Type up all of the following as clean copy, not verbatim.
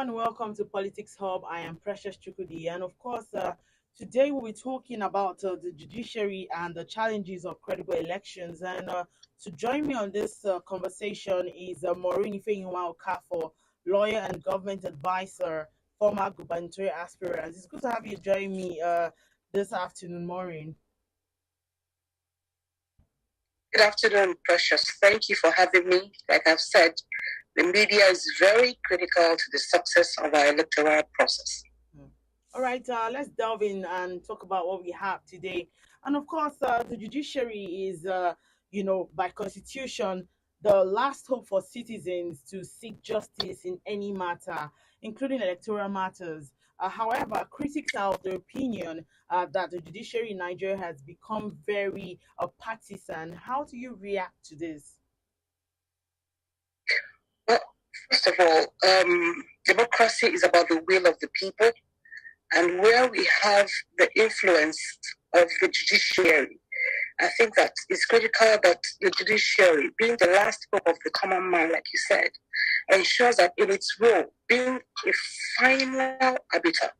and welcome to Politics Hub. I am Precious Chukudi, and of course, today we'll be talking about the judiciary and the challenges of credible elections. And to join me on this conversation is Maureen Okafo, lawyer and government advisor, former gubernatorial aspirant. It's good to have you join me this afternoon, Maureen. Good afternoon, Precious. Thank you for having me. Like I've said, the media is very critical to the success of our electoral process. All right, let's delve in and talk about what we have today. And of course, the judiciary is, by constitution, the last hope for citizens to seek justice in any matter, including electoral matters. However, critics are of the opinion that the judiciary in Nigeria has become very partisan. How do you react to this? Well, first of all, democracy is about the will of the people, and where we have the influence of the judiciary, I think that it's critical that the judiciary, being the last hope of the common man, like you said, ensures that in its role, being a final arbiter,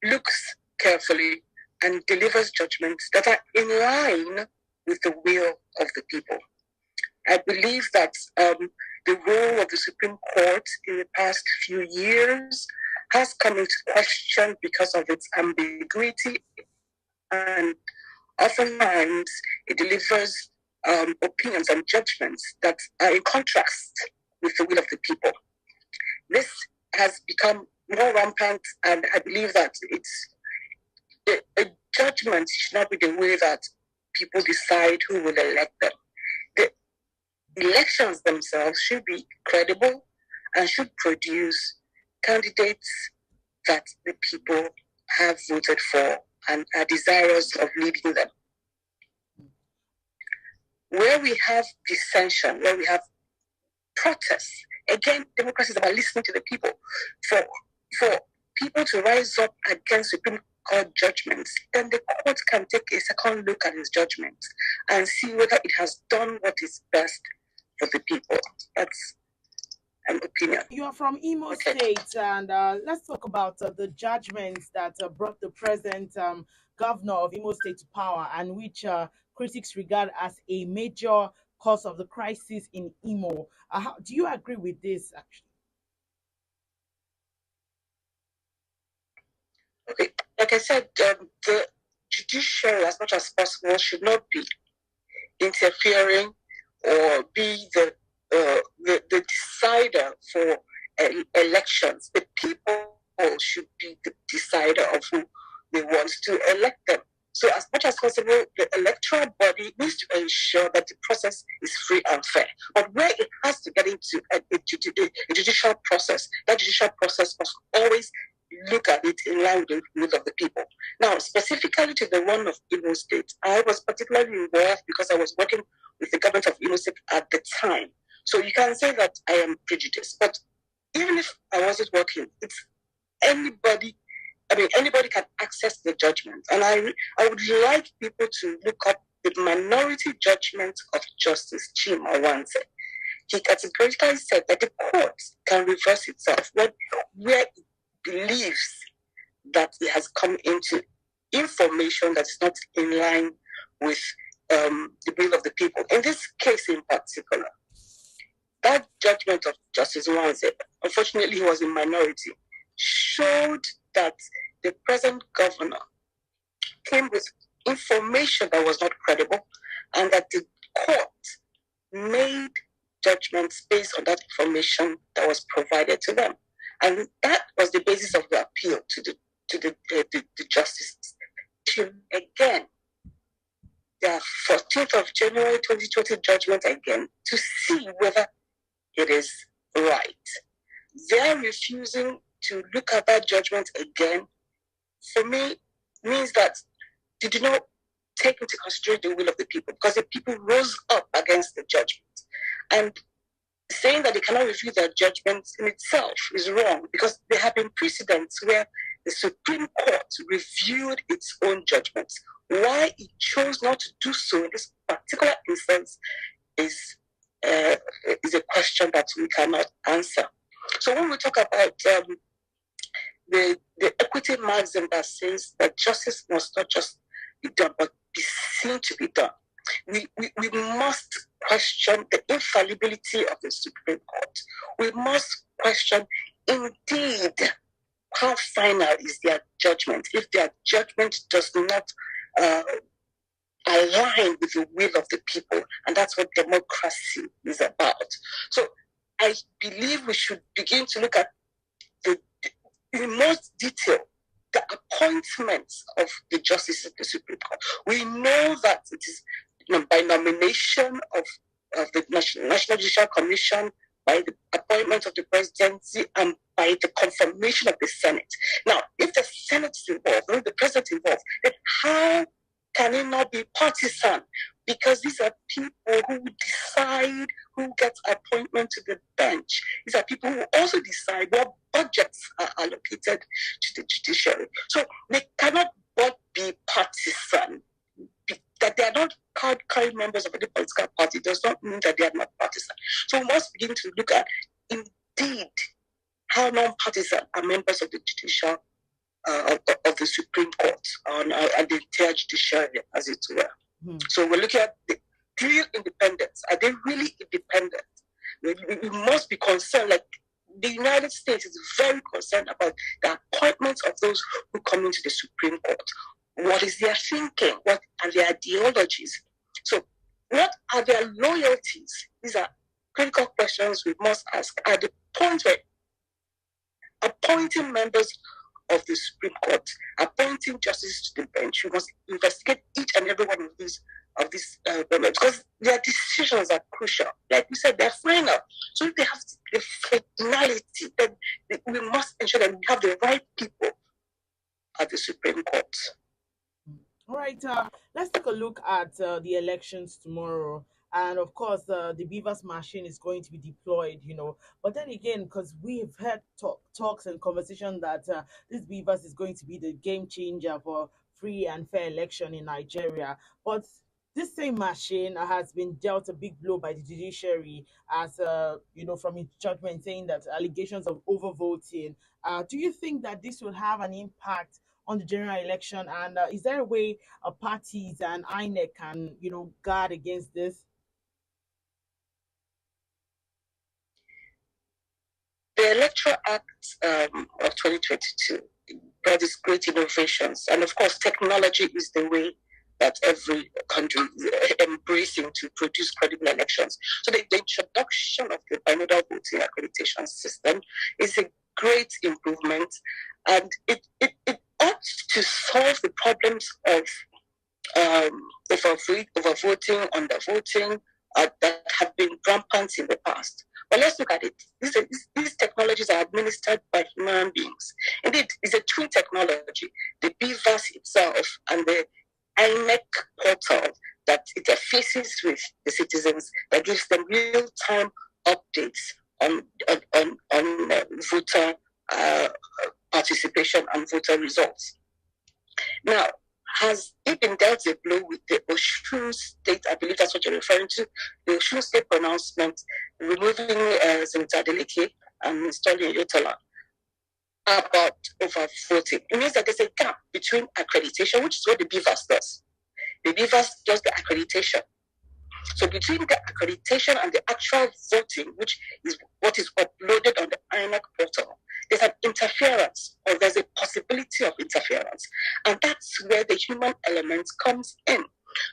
looks carefully and delivers judgments that are in line with the will of the people. I believe that the role of the Supreme Court in the past few years has come into question because of its ambiguity, and oftentimes it delivers opinions and judgments that are in contrast with the will of the people. This has become more rampant, and I believe that a judgment should not be the way that people decide who will elect them. The elections themselves should be credible and should produce candidates that the people have voted for and are desirous of leading them. Where we have dissension, where we have protests, again, democracy is about listening to the people. For people to rise up against Supreme Court judgments, then the court can take a second look at his judgment and see whether it has done what is best for the people. That's an opinion. You are from Imo State, and let's talk about the judgments that brought the present governor of Imo State to power, and which critics regard as a major cause of the crisis in Imo. Do you agree with this, actually? Okay, like I said, the judiciary, as much as possible, should not be interfering or be the decider for elections. The people should be the decider of who they want to elect them. So as much as possible, the electoral body needs to ensure that the process is free and fair. But where it has to get into a judicial process, that judicial process must always look at it in line with the will of the people. Now, specifically to the one of Imo State, I was particularly involved because I was working with the government of Imo State at the time. So you can say that I am prejudiced. But even if I wasn't working, it's anybody can access the judgment. And I would like people to look up the minority judgment of Justice Chima Wanze. He categorically said that the court can reverse itself where it believes that it has come into information that is not in line with the will of the people. In this case in particular, that judgment of Justice Wanze, unfortunately he was in minority, showed that the present governor came with information that was not credible, and that the court made judgments based on that information that was provided to them. And that was the basis of the appeal to the justices. Again, the 14th of January 2020 judgment again to see whether it is right. They're refusing to look at that judgment again, for me, means that they do not take into consideration the will of the people, because the people rose up against the judgment. And saying that they cannot review their judgments in itself is wrong, because there have been precedents where the Supreme Court reviewed its own judgments. Why it chose not to do so in this particular instance is a question that we cannot answer. So when we talk about the equity maxim that says that justice must not just be done, but be seen to be done, we must question the infallibility of the Supreme Court. We must question, indeed, how final is their judgment if their judgment does not align with the will of the people. And that's what democracy is about. So I believe we should begin to look at in most detail the appointments of the justices of the Supreme Court. We know that it is by nomination of the National Judicial Commission, by the appointment of the presidency, and by the confirmation of the Senate. Now, if the Senate is involved, or if the president is involved, then how can it not be partisan? Because these are people who decide who gets appointment to the bench. These are people who also decide what budgets are allocated to the judiciary. So they cannot but be partisan. That they are not card-carrying members of any political party does not mean that they are not partisan. So we must begin to look at, indeed, how non-partisan are members of the judicial of the Supreme Court and the entire judiciary, as it were. So we're looking at the real independence. Are they really independent? We must be concerned, like the United States is very concerned about the appointments of those who come into the Supreme Court. What is their thinking? What are their ideologies? So what are their loyalties? These are critical questions we must ask at the point where appointing members of the Supreme Court, appointing justices to the bench. We must investigate each and every one of these women, because their decisions are crucial. Like we said, they're final. So if they have the finality, then we must ensure that we have the right people at the Supreme Court. All right, let's take a look at the elections tomorrow. And of course, the Beavers machine is going to be deployed, But then again, because we've had talks and conversation that this Beavers is going to be the game changer for free and fair election in Nigeria. But this same machine has been dealt a big blow by the judiciary, as from its judgment saying that allegations of overvoting. Do you think that this will have an impact on the general election? And is there a way parties and INEC can, guard against this? The Electoral Act of 2022 brought these great innovations. And of course, technology is the way that every country is embracing to produce credible elections. So the introduction of the bimodal voting accreditation system is a great improvement. And it ought to solve the problems of overvoting, undervoting that have been rampant in the past. But let's look at it. These technologies are administered by human beings. Indeed, it's a twin technology, the BVAS itself and the INEC portal that interfaces with the citizens, that gives them real-time updates on voter participation and voter results. Now, has it been dealt a blow with the Osun State? I believe that's what you're referring to. The Osun State pronouncement removing Senator Adeleke and installing Yotola about overvoting. It means that there's a gap between accreditation, which is what the BVAS does. The BVAS does the accreditation. So between the accreditation and the actual voting, which is what is uploaded on the INEC portal, there's an interference, or there's a possibility of interference. And that's where the human element comes in.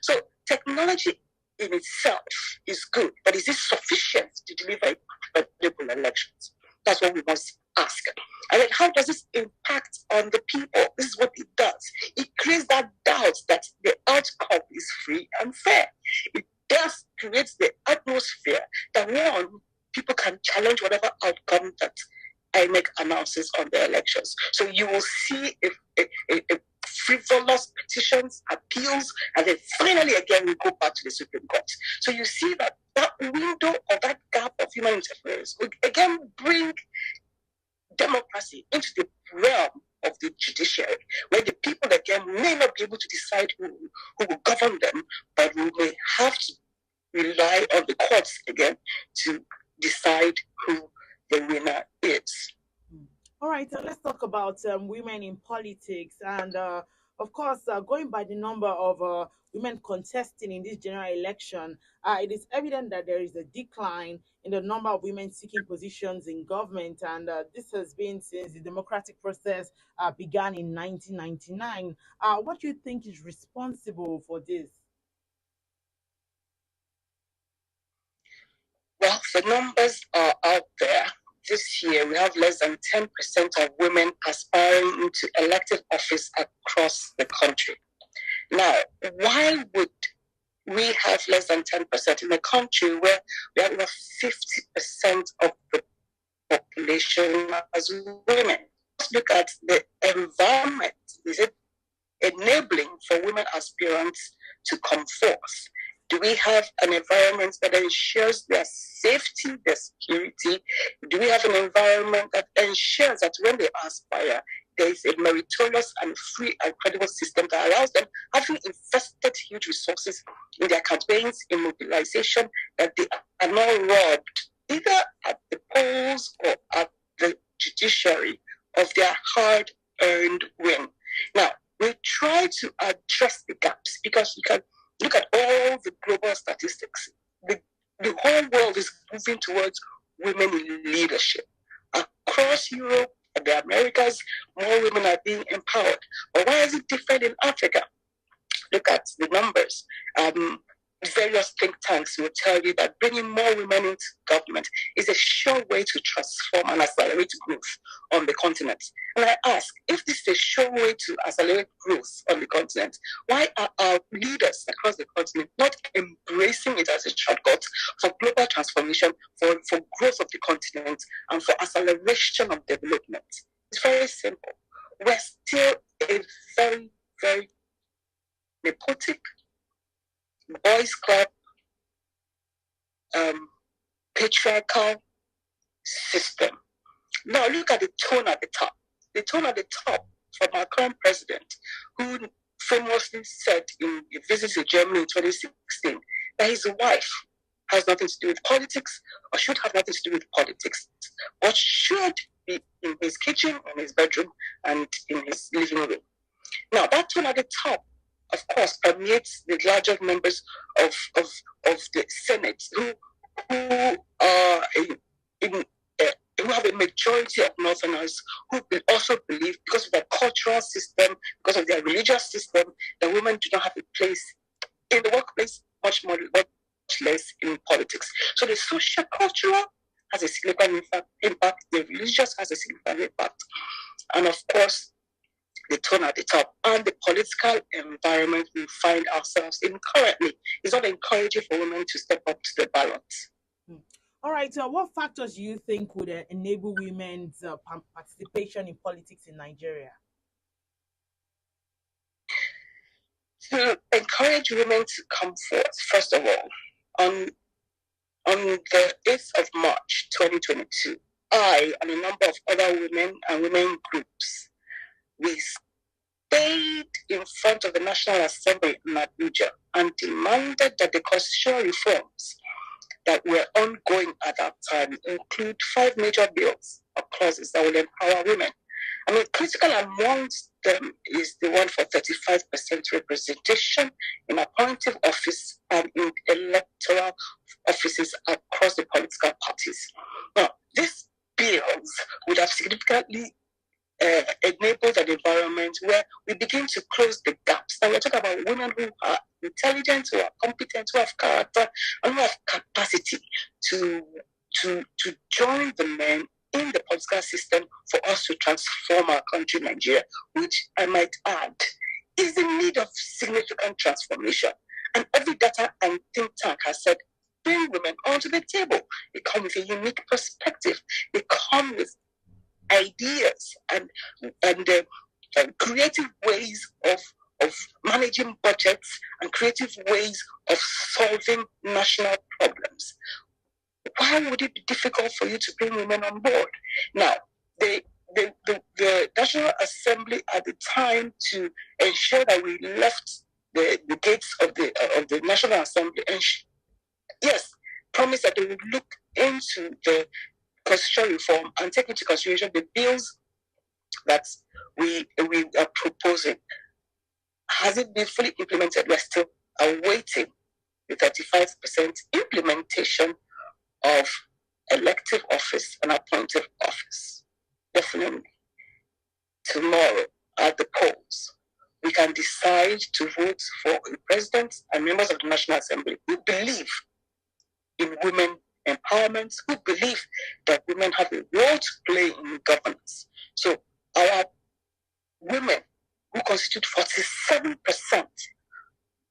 So technology in itself is good, but is it sufficient to deliver credible elections? That's what we must ask. And then how does this impact on the people? This is what it does. It creates that doubt that the outcome is free and fair. It does create the atmosphere that people can challenge whatever outcome that INEC announces on the elections. So you will see a frivolous petitions, appeals, and then finally again we go back to the Supreme Court. So you see that window or that gap of human interference will again bring democracy into the realm of the judiciary, where the people again may not be able to decide who will govern them, but we may have to rely on the courts again to decide who the winner is. about women in politics, and of course, going by the number of women contesting in this general election, it is evident that there is a decline in the number of women seeking positions in government, and this has been since the democratic process began in 1999. What do you think is responsible for this? Well, the numbers are out there. This year, we have less than 10% of women aspiring into elected office across the country. Now, why would we have less than 10% in a country where we have about 50% of the population as women? Let's look at the environment. Is it enabling for women aspirants to come forth? Do we have an environment that ensures their safety, their security? Do we have an environment that ensures that when they aspire, there is a meritorious and free and credible system that allows them, having invested huge resources in their campaigns, in mobilization, that they are not robbed either at the polls or at the judiciary of their hard-earned win? Now, we try to address the gaps because you can look at all the global statistics. The whole world is moving towards women in leadership. Across Europe and the Americas, more women are being empowered. But why is it different in Africa? Look at the numbers. Various think tanks will tell you that bringing more women into government is a sure way to transform and accelerate growth on the continent. And I ask, if this is a sure way to accelerate growth on the continent, why are our leaders across the continent not embracing it as a shortcut for global transformation, for growth of the continent, and for acceleration of development? It's very simple. We're still a very, very nepotic, boys club, patriarchal system. Now look at the tone at the top. The tone at the top from our current president, who famously said in a visit to Germany in 2016 that his wife has nothing to do with politics or should have nothing to do with politics, but should be in his kitchen, in his bedroom, and in his living room. Now that tone at the top, of course, permeates the larger members of the Senate who are who have a majority of Northerners who will also believe, because of their cultural system, because of their religious system, that women do not have a place in the workplace, much less in politics. So the social cultural has a significant impact, the religious has a significant impact, and of course, the tone at the top and the political environment we find ourselves in currently is not encouraging for women to step up to the ballot. All right. So, what factors do you think would enable women's participation in politics in Nigeria? To encourage women to come forth, first of all, on the 8th of March 2022, I and a number of other women and women groups, we stayed in front of the National Assembly in Abuja and demanded that the constitutional reforms that were ongoing at that time include 5 major bills or clauses that will empower women. I mean, critical amongst them is the one for 35% representation in appointive office and in electoral offices across the political parties. Now, these bills would have significantly enabled an environment where we begin to close the gaps. Now we're talking about women who are intelligent, who are competent, who have character, and who have capacity to join the men in the political system for us to transform our country, Nigeria, which I might add is in need of significant transformation. And every data and think tank has said, bring women onto the table. They come with a unique perspective. They come with ideas and creative ways of managing budgets and creative ways of solving national problems. Why would it be difficult for you to bring women on board? Now, the National Assembly at the time, to ensure that we left the gates of the National Assembly, and yes, promised that they would look into the constitutional reform and take into consideration the bills that we are proposing, has it been fully implemented? We're still awaiting the 35% implementation of elective office and appointive office. Definitely, tomorrow at the polls, we can decide to vote for the president and members of the National Assembly who believe in women empowerment, who believe that women have a role to play in governance. So our women, who constitute 47%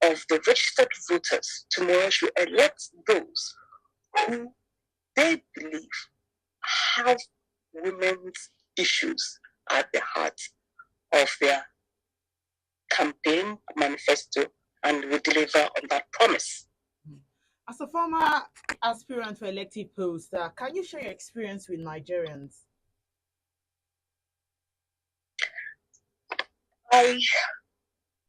of the registered voters, tomorrow should elect those who they believe have women's issues at the heart of their campaign manifesto, and will deliver on that promise. As a former aspirant for elective post, can you share your experience with Nigerians? I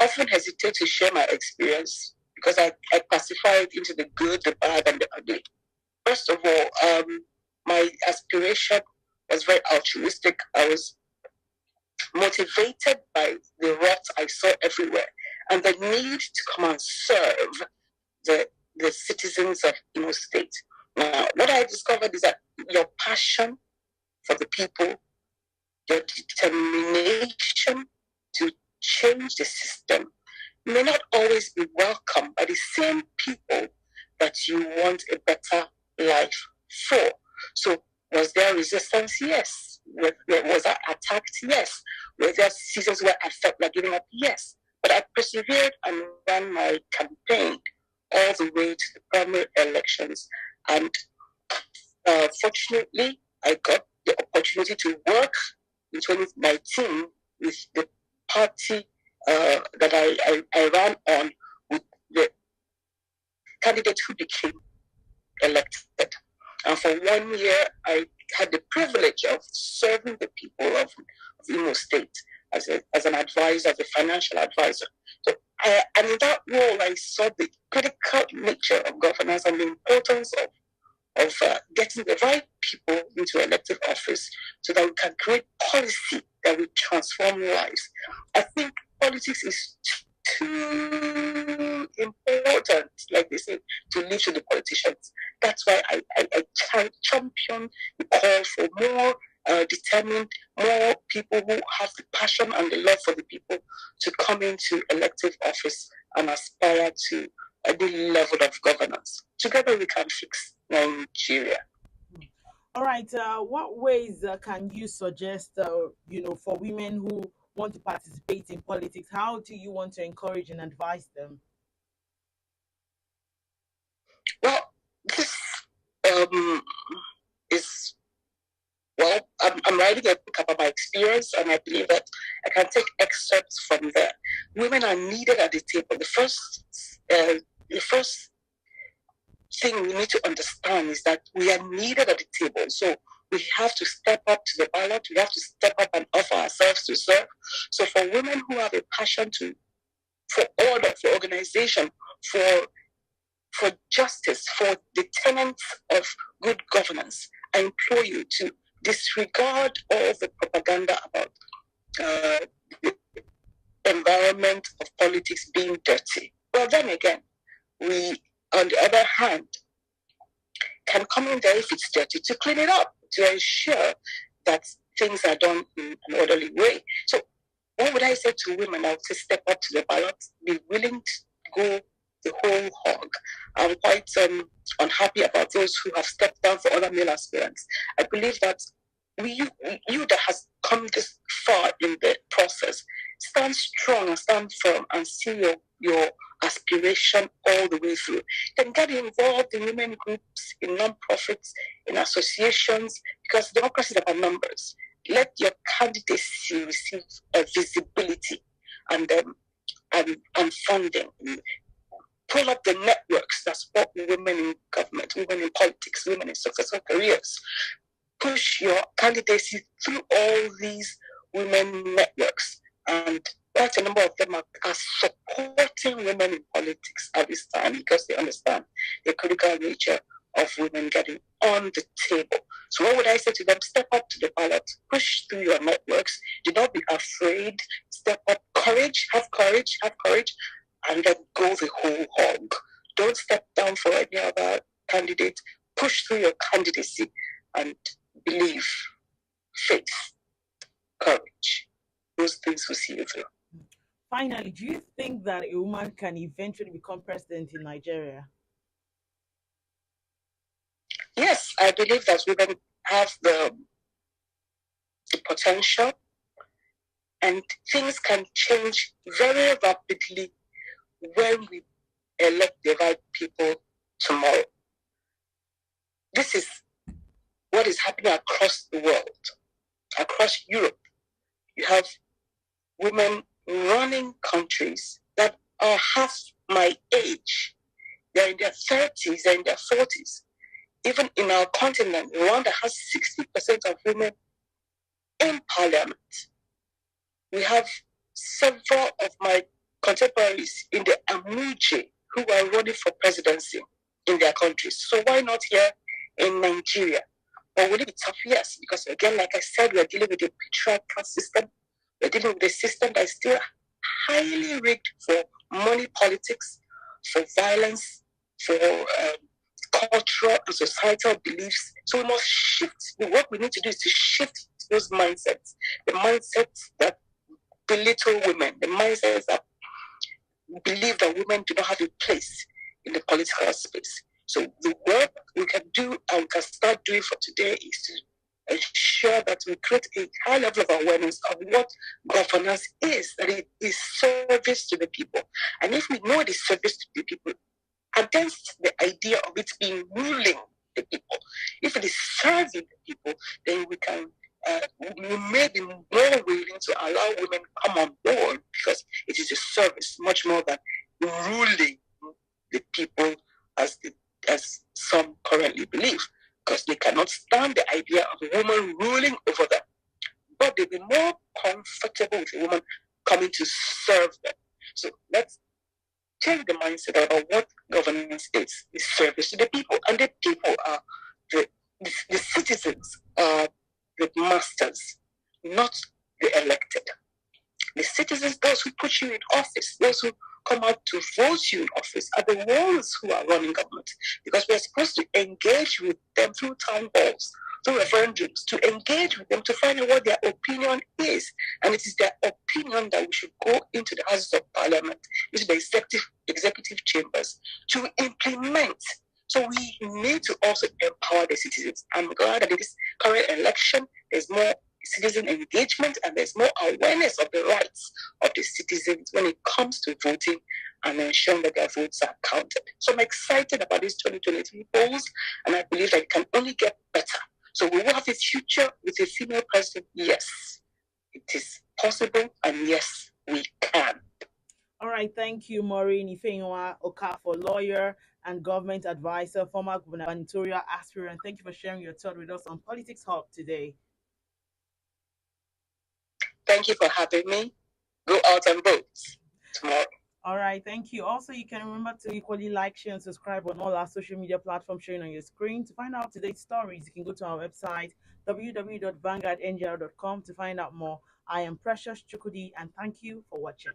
often hesitate to share my experience because I classify it into the good, the bad, and the ugly. First of all, my aspiration was very altruistic. I was motivated by the rot I saw everywhere and the need to come and serve the citizens of Imo State. Now, what I discovered is that your passion for the people, your determination to change the system may not always be welcome by the same people that you want a better life for. So, was there resistance? Yes. Was I attacked? Yes. Were there seasons where I felt like giving up? Yes. But I persevered and ran my campaign all the way to the primary elections. And fortunately, I got the opportunity to work in 2019 with the party that I ran on, with the candidate who became elected. And for 1 year, I had the privilege of serving the people of Imo State as an advisor, as a financial advisor. So, and in that role, I saw the critical nature of governance and the importance of getting the right people into elective office so that we can create policy that will transform lives. I think politics is too important, like they say, to leave to the politicians. That's why I champion the call for more determined, more people who have the passion and the love for the people to come into elective office and aspire to any level of governance. Together we can fix Nigeria. All right. What ways can you suggest, for women who want to participate in politics? How do you want to encourage and advise them? Well, this is, well, I'm writing a book about my experience, and I believe that I can take excerpts from there. Women are needed at the table. The first thing we need to understand is that we are needed at the table. So we have to step up to the ballot. We have to step up and offer ourselves to serve. So for women who have a passion for order, for organization, for justice, for the tenets of good governance, I implore you to disregard all the propaganda about the environment of politics being dirty. Well, then again, we, on the other hand, can come in there if it's dirty to clean it up, to ensure that things are done in an orderly way. So what would I say to women? I would say step up to the ballot, be willing to go the whole hog. I'm quite unhappy about those who have stepped down for other male aspirants. I believe that you that has come this far in the process, stand strong and stand firm and see your aspiration all the way through. Then get involved in women groups, in non-profits, in associations, because democracy is about numbers. Let your candidacy receive visibility and funding. Pull up the networks that support women in government, women in politics, women in successful careers. Push your candidacy through all these women networks, and quite a number of them are supporting women in politics at this time because they understand the critical nature of women getting on the table. So what would I say to them? Step up to the ballot, push through your networks, do not be afraid, step up, courage, and then go the whole hog. Don't step down for any other candidate, push through your candidacy and believe, faith, courage. Those things will see you through. Finally, do you think that a woman can eventually become president in Nigeria? Yes, I believe that women have the potential, and things can change very rapidly when we elect the right people tomorrow. This is what is happening across the world, across Europe. You have women running countries that are half my age. They're in their 30s, they're in their 40s. Even in our continent, Rwanda has 60% of women in parliament. We have several of my contemporaries in the Amuje who are running for presidency in their countries. So why not here in Nigeria? But will it be tough? Yes, because again, like I said, we're dealing with a patriarchal system. We're dealing with a system that is still highly rigged for money politics, for violence, for cultural and societal beliefs. So we must shift. What we need to do is to shift those mindsets. The mindsets that belittle women, the mindsets that believe that women do not have a place in the political space. So the work we can do and can start doing for today is to ensure that we create a high level of awareness of what governance is, that it is service to the people. And if we know it is service to the people, against the idea of it being ruling the people, if it is serving the people, then we can we may be more willing to allow women come on board because it is a service much more than ruling the people as some currently believe, because they cannot stand the idea of a woman ruling over them. But they'll be more comfortable with a woman coming to serve them. So let's change the mindset about what governance is service to the people, and the people are the citizens are the masters, not the elected. The citizens, those who put you in office, those who come out to vote you in office, are the ones who are running government, because we are supposed to engage with them through town halls, through referendums, to engage with them to find out what their opinion is. And it is their opinion that we should go into the Houses of Parliament, into the executive chambers to implement. So we need to also empower the citizens. I'm glad that in this current election, there's more citizen engagement and there's more awareness of the rights of the citizens when it comes to voting and ensuring that their votes are counted. So I'm excited about these 2023 polls, and I believe that it can only get better. So we will have a future with a female president. Yes, it is possible, and yes, we can. All right, thank you, Maureen Okafor, lawyer and government advisor, former gubernatorial aspirant. Thank you for sharing your thought with us on Politics Hub today. Thank you for having me. Go out and vote tomorrow. All right, thank you. Also, you can remember to equally like, share, and subscribe on all our social media platforms showing on your screen. To find out today's stories, you can go to our website, www.vanguardngr.com, to find out more. I am Precious Chukudi, and thank you for watching.